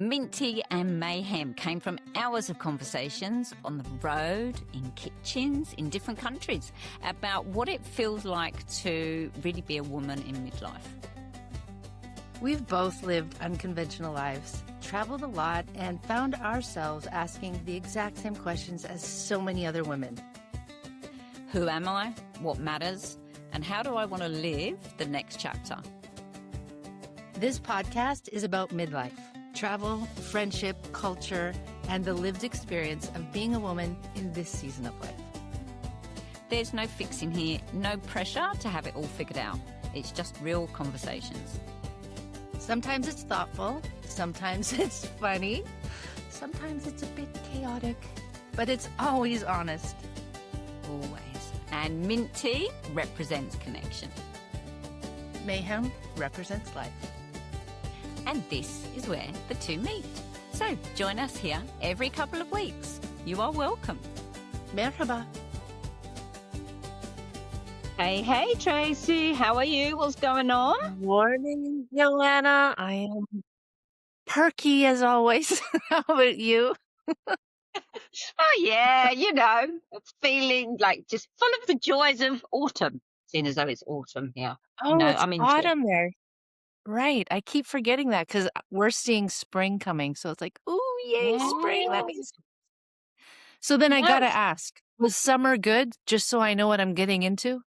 Mint Tea and Mayhem came from hours of conversations on the road, in kitchens, in different countries, about what it feels like to really be a woman in midlife. We've both lived unconventional lives, traveled a lot, and found ourselves asking the exact same questions as so many other women. Who am I? What matters? And how do I want to live the next chapter? This podcast is about midlife, travel, friendship, culture, and the lived experience of being a woman in this season of life. There's no fixing here, no pressure to have it all figured out. It's just real conversations. Sometimes it's thoughtful, sometimes it's funny, sometimes it's a bit chaotic, but it's always honest. Always. And Mint Tea represents connection. Mayhem represents life. And this is where the two meet. So join us here every couple of weeks. You are welcome. Merhaba. Hey, Tracey. How are you? What's going on? Morning, Joanna. I am perky as always. How about you? Oh, yeah, feeling like just full of the joys of autumn, seeing as though it's autumn here. Oh, it's I'm into it. autumn there. Right. I keep forgetting that because we're seeing spring coming. So it's like, ooh, yay, spring. That means. So then I got to ask, was summer good? Just so I know what I'm getting into?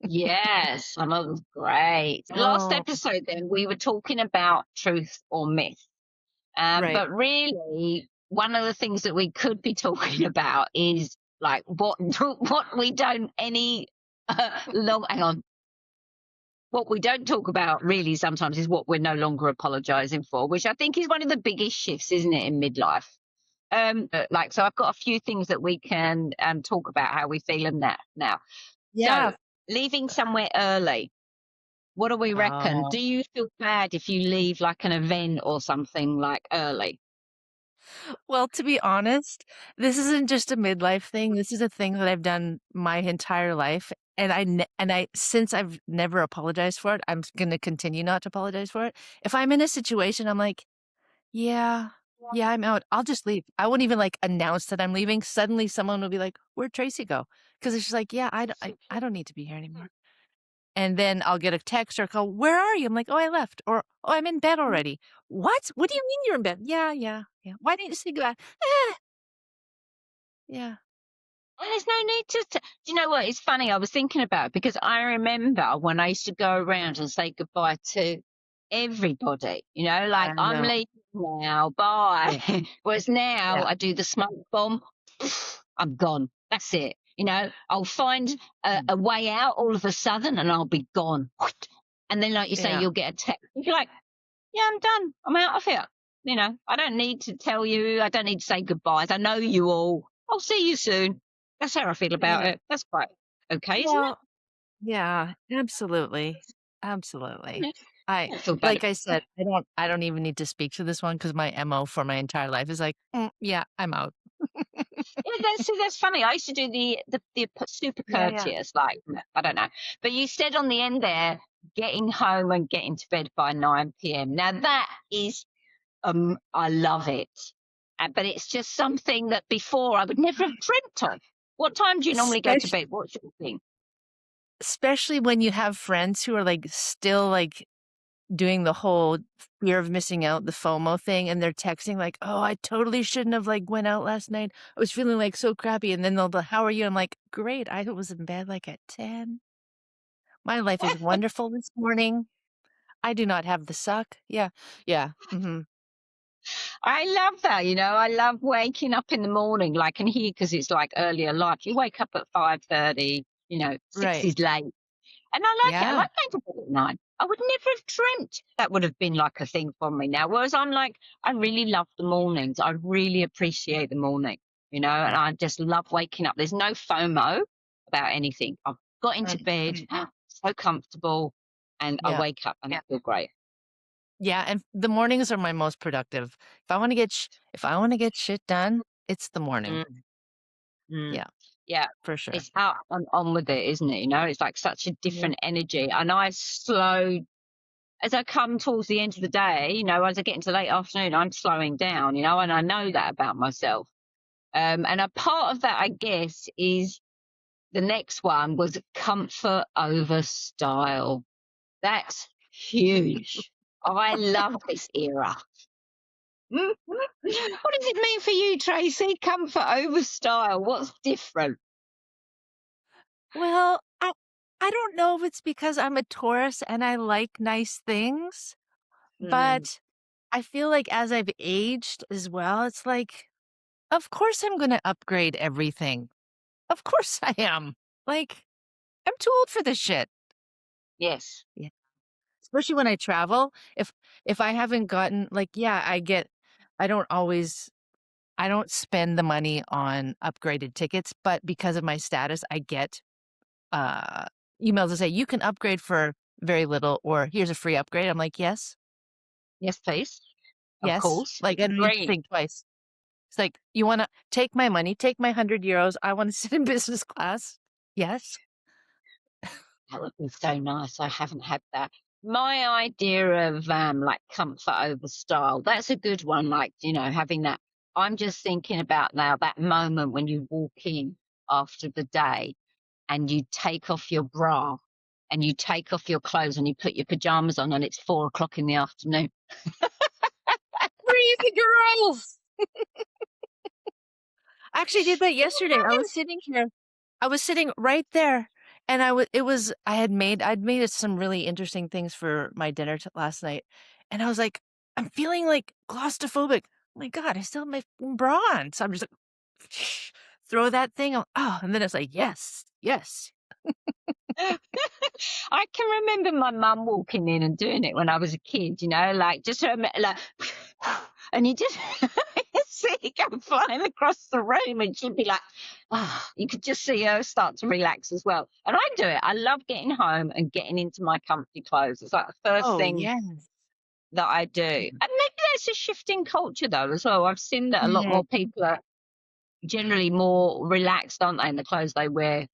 Yes, summer was great. Last episode, then, we were talking about truth or myth. Right. But really, one of the things that we could be talking about is like what we don't what we don't talk about really sometimes is what we're no longer apologizing for, which I think is one of the biggest shifts, isn't it, in midlife? So I've got a few things that we can talk about how we feel in that now. Yeah. So leaving somewhere early. What do we reckon? Oh. Do you feel bad if you leave like an event or something like early? Well, to be honest, this isn't just a midlife thing. This is a thing that I've done my entire life. And since I've never apologized for it, I'm going to continue not to apologize for it. If I'm in a situation, I'm like, yeah, I'm out. I'll just leave. I won't even like announce that I'm leaving. Suddenly someone will be like, where'd Tracey go? Because it's just like, yeah, I don't need to be here anymore. And then I'll get a text or a call, where are you? I'm like, oh, I left. Or, oh, I'm in bed already. What? What do you mean you're in bed? Yeah. Why didn't you say goodbye? Yeah. And there's no need to. Do you know what? It's funny. I was thinking about it because I remember when I used to go around and say goodbye to everybody. Like I'm leaving now. Bye. Whereas now I do the smoke bomb. I'm gone. That's it. I'll find a way out all of a sudden and I'll be gone. And then, like you say, you'll get a text. You're like, yeah, I'm done. I'm out of here. I don't need to tell you. I don't need to say goodbyes. I know you all. I'll see you soon. That's how I feel about it. That's quite okay, isn't it? Yeah, absolutely. Yeah. Like I said, I don't even need to speak to this one because my MO for my entire life is like, I'm out. That's funny. I used to do the super courteous, like, I don't know. But you said on the end there, getting home and getting to bed by 9 p.m. Now that is, I love it. But it's just something that before I would never have dreamt of. What time do you normally go to bed? What's your thing? Especially when you have friends who are like still like doing the whole fear of missing out, the FOMO thing, and they're texting like, oh, I totally shouldn't have like went out last night. I was feeling like so crappy. And then they'll be, how are you? I'm like, great. I was in bed like at 10. My life is wonderful this morning. I do not have the suck. Yeah. Mm-hmm. I love that, I love waking up in the morning, like in here, because it's like earlier life. You wake up at 5:30, 6 is late. And I like it. I like going to bed at 9. I would never have dreamt that would have been like a thing for me now. Whereas I'm like, I really love the mornings. I really appreciate the morning, and I just love waking up. There's no FOMO about anything. I've got into bed, so comfortable, and I wake up and I feel great. Yeah, and the mornings are my most productive. If I want to get shit done, it's the morning. Yeah, for sure. It's out and on with it, isn't it? It's like such a different energy. And I slowed as I come towards the end of the day, as I get into late afternoon, I'm slowing down, and I know that about myself. And a part of that, I guess, is the next one was comfort over style. That's huge. I love this era. What does it mean for you, Tracey? Comfort over style. What's different? Well, I don't know if it's because I'm a Taurus and I like nice things, Mm, but I feel like as I've aged as well, it's like, of course I'm gonna upgrade everything. Of course I am. Like, I'm too old for this shit. yes. Yeah. Especially when I travel. If I haven't gotten like, yeah, I don't always I don't spend the money on upgraded tickets, but because of my status, I get uh emails that say you can upgrade for very little or here's a free upgrade. I'm like, yes, Yes, please. Of yes. course. Like I don't need to Great. think twice. It's like, you wanna take my money, take my €100. I want to sit in business class. Yes. That would be so nice. I haven't had that. My idea of like comfort over style, that's a good one. Like, having that. I'm just thinking about now that moment when you walk in after the day and you take off your bra and you take off your clothes and you put your pajamas on and it's 4 o'clock in the afternoon. Breathe, girls. I actually did that yesterday. I was Yes. sitting here. I was sitting right there, and I'd made us some really interesting things for my dinner last night, and I was like, I'm feeling like claustrophobic. Oh my God, I still have my bra on. So I'm just like, throw that thing on. Oh, and then it's like, yes, yes. I can remember my mum walking in and doing it when I was a kid, like just like, and you just see it go flying across the room, and she'd be like, oh, you could just see her start to relax as well. And I do it. I love getting home and getting into my comfy clothes. It's like the first Oh, thing yes. that I do. And maybe that's a shift in culture though as well. I've seen that a lot Mm, more people are generally more relaxed, aren't they, in the clothes they wear.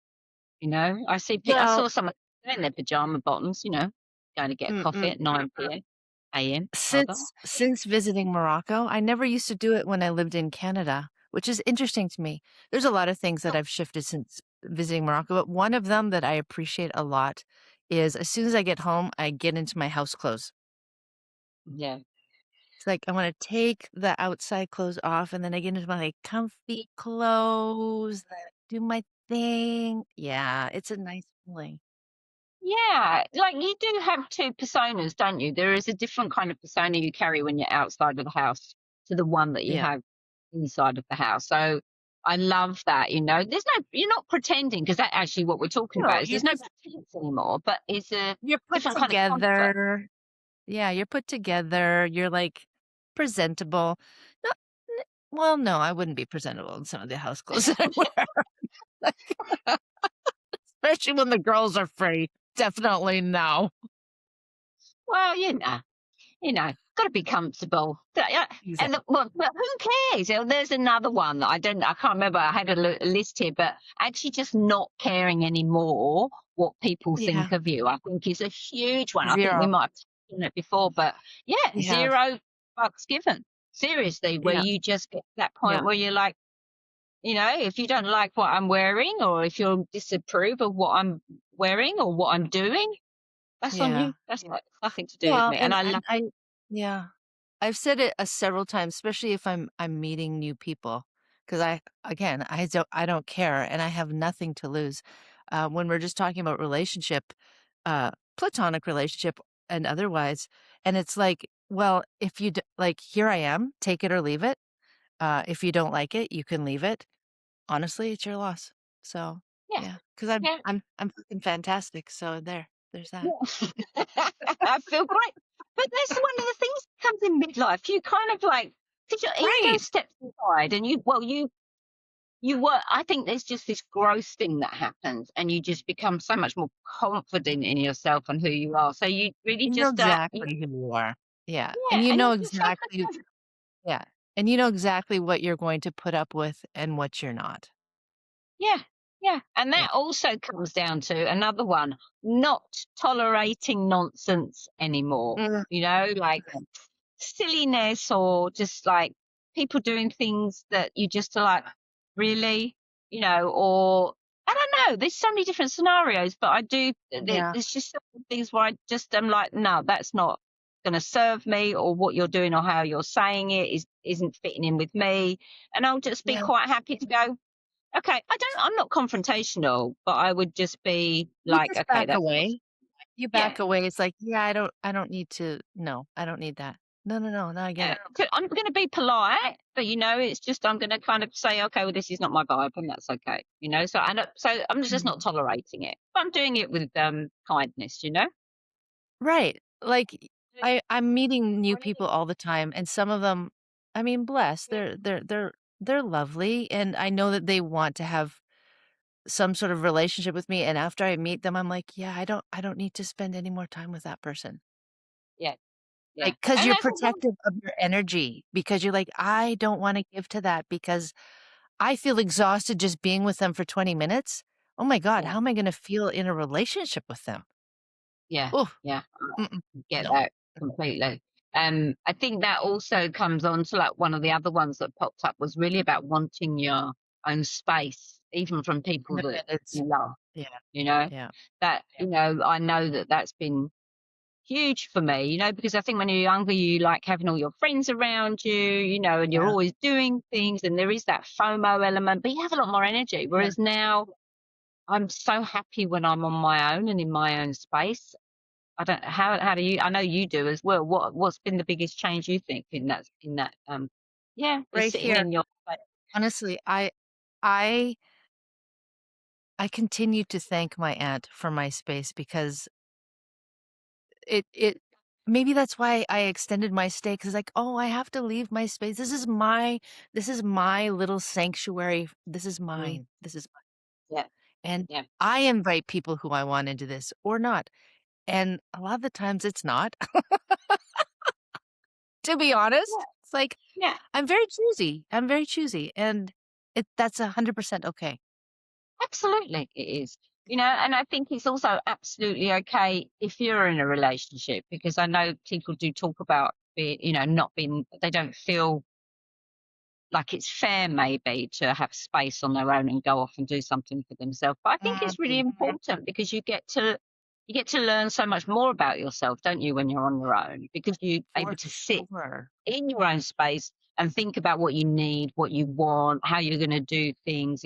I well, saw someone in their pajama bottoms, going to get a coffee mm-mm. at 9 p.m. AM, rather. Since visiting Morocco, I never used to do it when I lived in Canada, which is interesting to me. There's a lot of things that I've shifted since visiting Morocco, but one of them that I appreciate a lot is as soon as I get home, I get into my house clothes. Yeah. It's like I want to take the outside clothes off and then I get into my like comfy clothes, then I do my thing. Yeah, it's a nice feeling. Yeah. Like you do have two personas, don't you? There is a different kind of persona you carry when you're outside of the house to the one that you Yeah. have inside of the house. So I love that, you're not pretending because that's actually what we're talking No, about is you're there's no just pretense anymore, but it's a you're put different kind of comfort. together. Yeah, you're put together, you're, like, presentable. No well, no, I wouldn't be presentable in some of the house clothes that I wear, like, especially when the girls are free. Definitely no. Well, got to be comfortable. Yeah, and Exactly. well, but who cares? There's another one that I can't remember. I had a list here, but actually just not caring anymore what people Yeah, think of you, I think is a huge one. I think we 0. might have touched on it before, but yeah, We have. 0 fucks given. Seriously, where Yeah, you just get to that yeah, point where you're like, if you don't like what I'm wearing, or if you disapprove of what I'm wearing or what I'm doing, that's on yeah. you. That's not nothing to do with Well, me. And I and love. I yeah. I've said it, several times, especially if I'm meeting new people, because I don't care, and I have nothing to lose. When we're just talking about relationship, platonic relationship and otherwise, and it's like, well, if you d like, here I am, take it or leave it. If you don't like it, you can leave it. Honestly, it's your loss. So, Yeah. yeah, because I 'cause Yeah. I'm fucking fantastic, so there's that. Yeah. I feel great. But that's one of the things that comes in midlife. You kind of like, because your ego Right. steps aside and you work. I think there's just this growth thing that happens and you just become so much more confident in yourself and who you are. So you really You know just, exactly who you are. Yeah, and yeah, you and know you just focus exactly on, yeah, and you know exactly what you're going to put up with and what you're not. yeah. Yeah, and Yeah. that also comes down to another one, not tolerating nonsense anymore. Mm, Like okay. silliness or just like people doing things that you just are like, really? Or I don't know. There's so many different scenarios, but I do. Yeah. There's just some things where I just am like, no, that's not going to serve me, or what you're doing or how you're saying it isn't fitting in with me, and I'll just be Yeah. quite happy to go. Okay, I'm not confrontational, but I would just be You like, just okay, back that's not, away. You yeah, back away. It's like, yeah, I don't need to, no, I don't need that. No, no, no, no, I get yeah. it. I'm going to be polite, but it's just I'm going to kind of say, okay, well, this is not my vibe, and that's okay. So I'm just not Mhm. tolerating it, but I'm doing it with kindness. Right. Like I'm meeting new people all the time and some of them, I mean, bless, they're lovely and I know that they want to have some sort of relationship with me and after I meet them I'm like, yeah, I don't need to spend any more time with that person. Yeah, yeah, Like cuz and you're that's what. protective of your energy because you're like, I don't want to give to that because I feel exhausted just being with them for 20 minutes. Oh my god, Yeah, how am I going to feel in a relationship with them? yeah, Oh, yeah. Get no. that completely. I think that also comes on to like one of the other ones that popped up was really about wanting your own space, even from people that Independence. you love. Yeah. You know Yeah. I know that that's been huge for me. Because I think when you're younger, you like having all your friends around you, and you're Yeah. always doing things, and there is that FOMO element, but you have a lot more energy. Yeah. Whereas now, I'm so happy when I'm on my own and in my own space. I don't how do you I know you do as well. What's been the biggest change you think in that yeah, just Right sitting here. in your space. Honestly, I I continue to thank my aunt for my space because it maybe that's why I extended my stay because like, "Oh, I have to leave my space. This is my little sanctuary. This is mine. Mm, This is mine." yeah, And yeah, I invite people who I want into this or not. And a lot of the times it's not, to be yeah, honest. It's like, yeah. I'm very choosy. I'm very choosy, and that's 100% okay. Absolutely, it is. And I think it's also absolutely okay if you're in a relationship, because I know people do talk about not being, they don't feel like it's fair maybe to have space on their own and go off and do something for themselves. But I think it's really Mhm. important because you get to learn so much more about yourself, don't you, when you're on your own, because you're For able to sit sure. in your own space and think about what you need, what you want, how you're going to do things.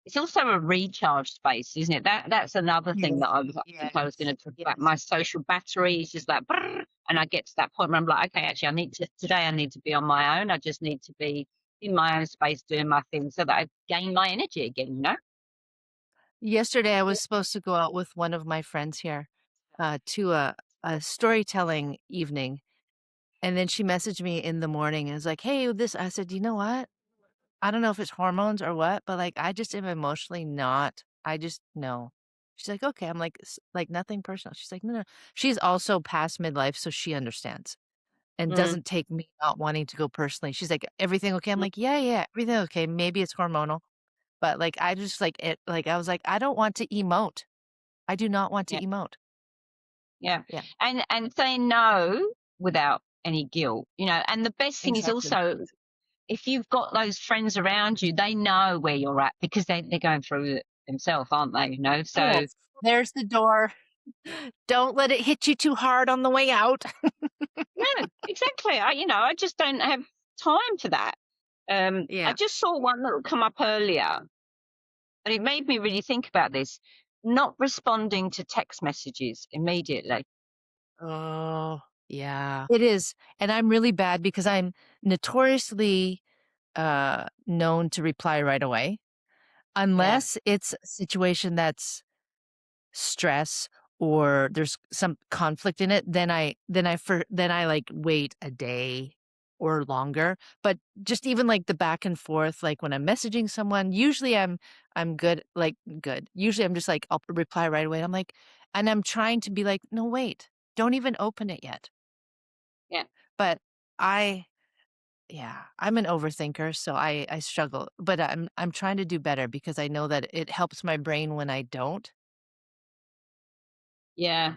It's also a recharge space, isn't it? That's another thing that Yes. I think I was Yes. going to talk about. Yes. My social battery is just like, brrr, and I get to that point where I'm like, okay, actually, I need to be on my own. I just need to be in my own space doing my thing so that I gain my energy again. Yesterday, I was supposed to go out with one of my friends here, to a storytelling evening, and then she messaged me in the morning and was like, "Hey, this" I said, "You know what? I don't know if it's hormones or what, but, like, I just am emotionally not I just no." She's like, "Okay." I'm like, like, nothing personal." She's like, "No, no." She's also past midlife, so she understands and Mm, doesn't take me not wanting to go personally. She's like, "Everything okay?" I'm mm, like, "Yeah, yeah, everything okay. Maybe it's hormonal." But, like, I just, like, I was like, "I don't want to emote. I do not want to yeah, emote." yeah, Yeah, and saying no without any guilt. And the best thing is exactly. also, if you've got those friends around you, they know where you're at because they're going through it themselves, aren't they? Oh, So there's the door. Don't let it hit you too hard on the way out. no, exactly. I just don't have time for that. I Yeah. just saw one that come up earlier, and it made me really think about this. Not responding to text messages immediately. Oh, yeah. It is, and I'm really bad because I'm notoriously, known to reply right away, Yeah, unless it's a situation that's stress or there's some conflict in it, then I, like, wait a day or longer, but just even, like, the back and forth, like, when I'm messaging someone, usually I'm good, like, good. Usually, I'm just like, I'll reply right away, I'm like and I'm trying to be like, "No, wait, don't even open it yet." yeah, But I Yeah, I'm an overthinker, so I struggle, but I'm trying to do better because I know that it helps my brain when I don't. Yeah,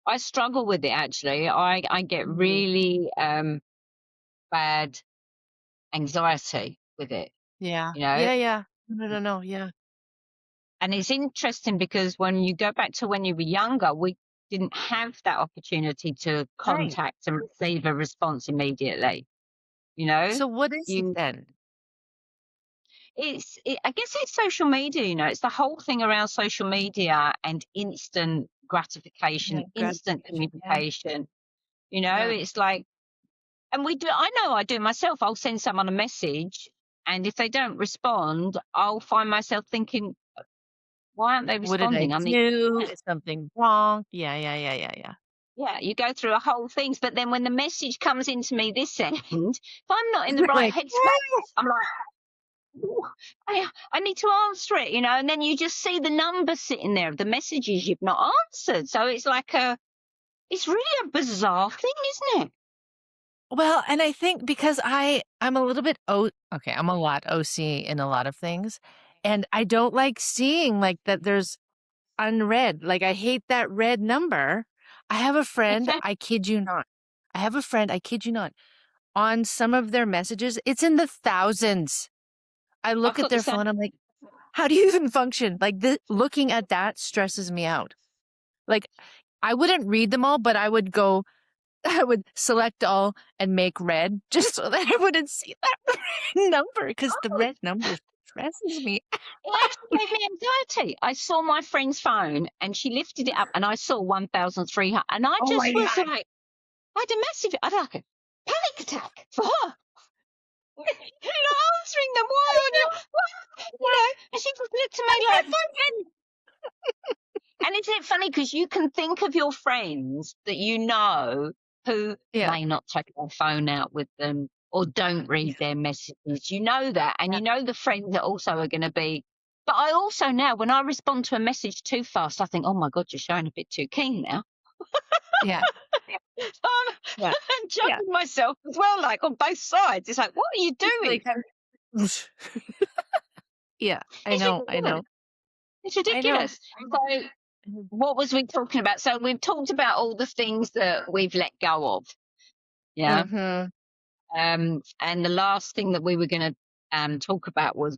I struggle with it actually. I get Mm. really bad anxiety with it, Yeah. you know. Yeah, yeah. No, yeah. And it's interesting because when you go back to when you were younger, we didn't have that opportunity to Right. contact and receive a response immediately, you know. So what is it You then? I guess it's social media, you know, it's the whole thing around social media and instant Yeah, gratification, instant gratification. Yeah, communication. You know, yeah. it's like, and I know I do myself. I'll send someone a message, and if they don't respond, I'll find myself thinking, why aren't they What did I responding? I mean, do? Is something wrong? Yeah, yeah, yeah, yeah, yeah. yeah, you go through a whole things, but then when the message comes into me this end, if I'm not in the right Like, headspace, I'm like, "Ooh, I need to answer it, you know, and then you just see the number sitting there of the messages you've not answered. So it's really a bizarre thing, isn't it? well, and I think because I'm a little bit okay, I'm a lot OC in a lot of things, and I don't like seeing like that there's unread. Like I hate that red number. I have a friend, Exactly. I kid you not. I have a friend, I kid you not. On some of their messages, it's in the thousands. I I've look at got the their same. phone, I'm like, how do you even function? Like looking at that stresses me out. Like I wouldn't read them all, but I would go I would select all and make red just so that I wouldn't see that red number because the Oh, red number stresses me. it actually gave me anxiety. I saw my friend's phone and she lifted it up and I saw 1,300. And I Oh my just was god. like, I had a massive, I had like a panic attack for her. You're not answering them. Why I aren't you? know. Well, you know, and she just looked at I me like, can't function. and isn't it funny because you can think of your friends that you know who Yeah. may not take their phone out with them or don't read Yeah. their messages. You know that. And Yeah. you know the friends that also are going to be. But I also now, when I respond to a message too fast, I think, oh my God, you're showing a bit too keen now. Yeah. So Yeah. I'm Yeah. judging myself as well, like on both sides. It's like, what are you It's doing? like yeah, I It's know, I ridiculous. know. It's I know. ridiculous. So, Mhm. what was we talking about? So, we've talked about all the things that we've let go of. Yeah. Mhm. And the last thing that we were going to talk about was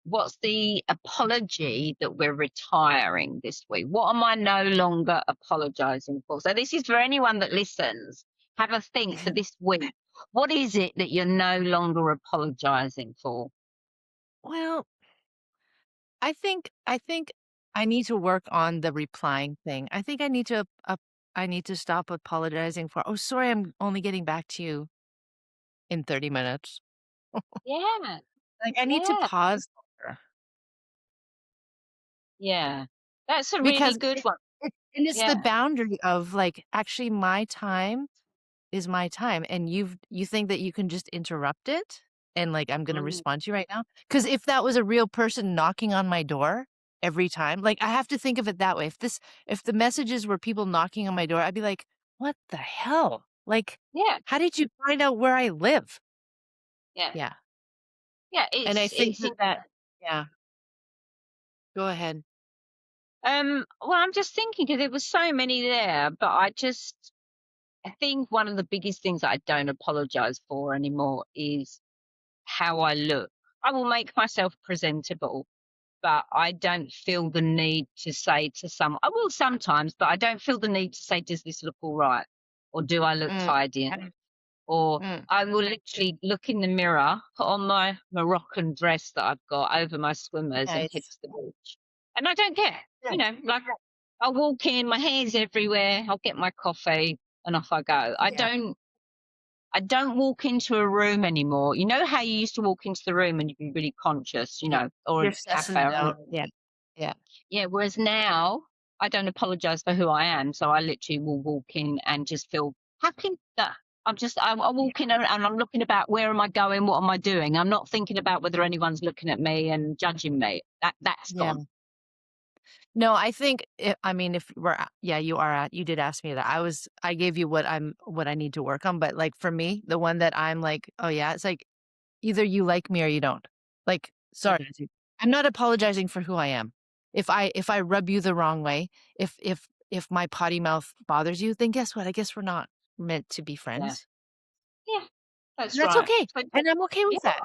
what's the apology that we're retiring this week? What am I no longer apologizing for? So this is for anyone that listens. Have a think for this week. What is it that you're no longer apologizing for? Well, I think I need to work on the replying thing. I think I need to stop apologizing for, "Oh, sorry, I'm only getting back to you in 30 minutes." Yeah, Like, I need to yeah, pause longer yeah. That's a really because good one. and it's the Yeah. boundary of, like, actually my time is my time, and you think that you can just interrupt it, and, like, I'm gonna Mm, respond to you right now? Because if that was a real person knocking on my door every time, like, I have to think of it that way. If the messages were people knocking on my door, I'd be like, "What the hell? Like, yeah, how did you find out where I live?" yeah, Yeah, yeah. and I think It's that yeah, go ahead. Well, I'm just thinking because there was so many there, but I think one of the biggest things that I don't apologize for anymore is how I look. I will make myself presentable, but I don't feel the need to say to someone, I will sometimes, but I don't feel the need to say, does this look all right? Or do I look Mm, tidy? Or mm, I will literally look in the mirror, put on my Moroccan dress that I've got over my swimmers and head nice, to the beach. And I don't care, you nice. know, like I'll walk in, my hair's everywhere, I'll get my coffee and off I go. Yeah, I don't walk into a room anymore. You know how you used to walk into the room and you'd be really conscious, you yeah. know, or You're a sussing cafe it or out. anything. Yeah, yeah, Yeah, whereas now I don't apologize for who I am. So I literally will walk in and just feel happy that I yeah, walk in and I'm looking about where am I going, what am I doing? I'm not thinking about whether anyone's looking at me and judging me. That's yeah. gone. No, I think I mean, if we're yeah, you did ask me that. I gave you what I need to work on, but, like, for me, the one that I'm like, "Oh, yeah," it's like, either you like me or you don't. Like, sorry, Mm. I'm not apologizing for who I am. If I rub you the wrong way, if my potty mouth bothers you, then guess what? I guess we're not meant to be Yeah. friends. Yeah, And that's that's right. okay, So, and I'm okay yeah, with that.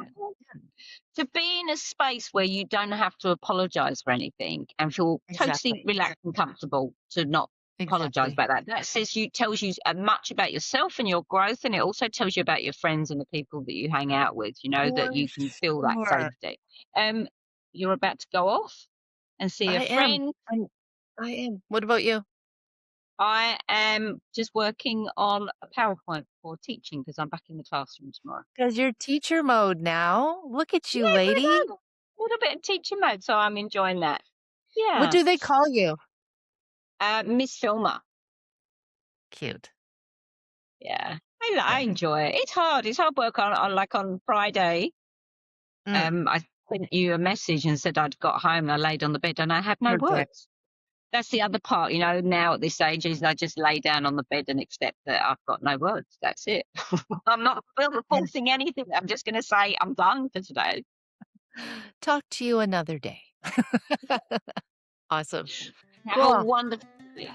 to be in a space where you don't have to apologize for anything and feel totally Exactly, relaxed and comfortable to not apologize exactly. about that. That says you tells you much about yourself and your growth, and it also tells you about your friends and the people that you hang out with. You know For that you can feel that sure. safety. Um, you're about to go off and see a I am. friend. I am. What about you? I am just working on a PowerPoint for teaching because I'm back in the classroom tomorrow. 'Cause you're teacher mode now. Look at you, Yeah, lady. a little bit of teaching mode, so I'm enjoying that. What Yeah. do they call you? Miss Filmer. Cute. Yeah. I enjoy it. It's hard. It's hard work on like on Friday. Mm, I sent you a message and said I'd got home and I laid on the bed and I had no perfect. words. That's the other part, you know, now at this age is I just lay down on the bed and accept that I've got no words. That's it. I'm not forcing anything. I'm just gonna say I'm done for today. Talk to you another day. Awesome. Have a Cool. wonderful day.